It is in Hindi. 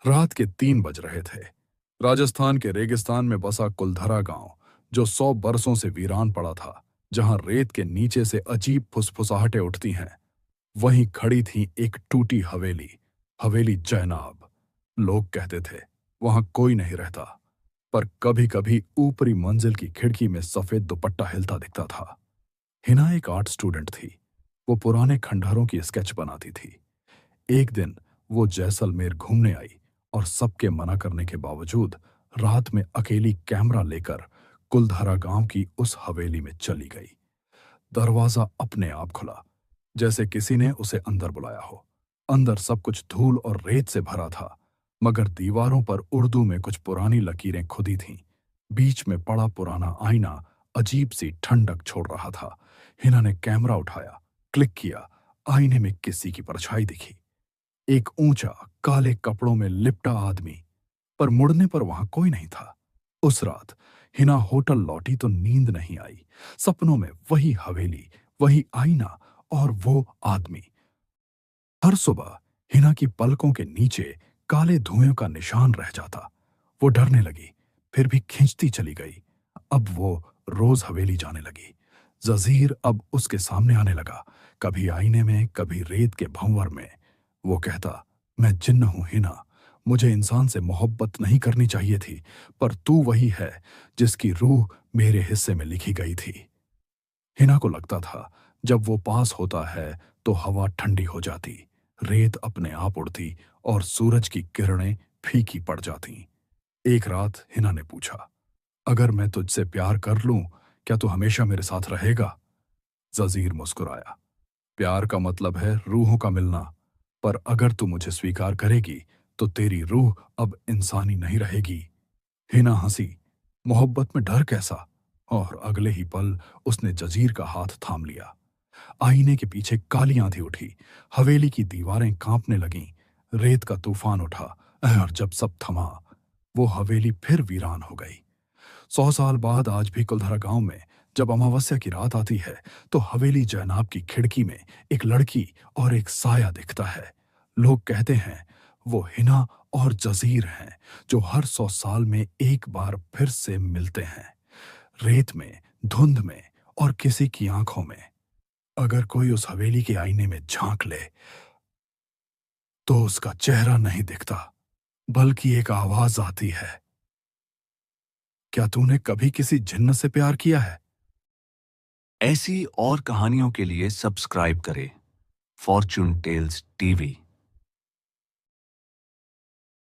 रात के 3 बज रहे थे। राजस्थान के रेगिस्तान में बसा कुलधरा गांव, जो 100 बरसों से वीरान पड़ा था, जहां रेत के नीचे से अजीब फुसफुसाहटें उठती हैं, वहीं खड़ी थी एक टूटी हवेली, हवेली जैनाब। लोग कहते थे वहां कोई नहीं रहता, पर कभी कभी ऊपरी मंजिल की खिड़की में सफेद दुपट्टा हिलता दिखता था। हिना एक आर्ट स्टूडेंट थी। वो पुराने खंडहरों की स्केच बनाती थी। एक दिन वो जैसलमेर घूमने आई और सबके मना करने के बावजूद रात में अकेली कैमरा लेकर कुलधरा गांव की उस हवेली में चली गई। दरवाजा अपने आप खुला, जैसे किसी ने उसे अंदर बुलाया हो। अंदर सब कुछ धूल और रेत से भरा था, मगर दीवारों पर उर्दू में कुछ पुरानी लकीरें खुदी थीं। बीच में पड़ा पुराना आईना अजीब सी ठंडक छोड़ रहा था। हिना ने कैमरा उठाया, क्लिक किया। आईने में किसी की परछाई दिखी, एक ऊंचा काले कपड़ों में लिपटा आदमी, पर मुड़ने पर वहां कोई नहीं था। उस रात हिना होटल लौटी तो नींद नहीं आई। सपनों में वही हवेली, वही आईना और वो आदमी। हर सुबह हिना की पलकों के नीचे काले धुएं का निशान रह जाता। वो डरने लगी, फिर भी खींचती चली गई। अब वो रोज हवेली जाने लगी। जजीर अब उसके सामने आने लगा, कभी आईने में, कभी रेत के भंवर में। वो कहता, मैं जिन्न हूं हिना, मुझे इंसान से मोहब्बत नहीं करनी चाहिए थी, पर तू वही है जिसकी रूह मेरे हिस्से में लिखी गई थी। हिना को लगता था जब वो पास होता है तो हवा ठंडी हो जाती, रेत अपने आप उड़ती और सूरज की किरणें फीकी पड़ जाती। एक रात हिना ने पूछा, अगर मैं तुझसे प्यार कर लूं, क्या तू हमेशा मेरे साथ रहेगा? जजीर मुस्कुराया, प्यार का मतलब है रूहों का मिलना, पर अगर तू मुझे स्वीकार करेगी तो तेरी रूह अब इंसानी नहीं रहेगी। हिना हंसी, मोहब्बत में डर कैसा? और अगले ही पल उसने जजीर का हाथ थाम लिया। आईने के पीछे काली आंधी उठी, हवेली की दीवारें कांपने लगीं, रेत का तूफान उठा। और जब सब थमा, वो हवेली फिर वीरान हो गई। 100 साल बाद आज भी कुलधरा गांव में जब अमावस्या की रात आती है, तो हवेली जैनाब की खिड़की में एक लड़की और एक साया दिखता है। लोग कहते हैं वो हिना और जजीर हैं, जो हर 100 साल में एक बार फिर से मिलते हैं, रेत में, धुंध में और किसी की आंखों में। अगर कोई उस हवेली के आईने में झांक ले तो उसका चेहरा नहीं दिखता, बल्कि एक आवाज आती है। क्या तूने कभी किसी जिन्न से प्यार किया है? ऐसी और कहानियों के लिए सब्सक्राइब करें फॉर्चून टेल्स टीवी।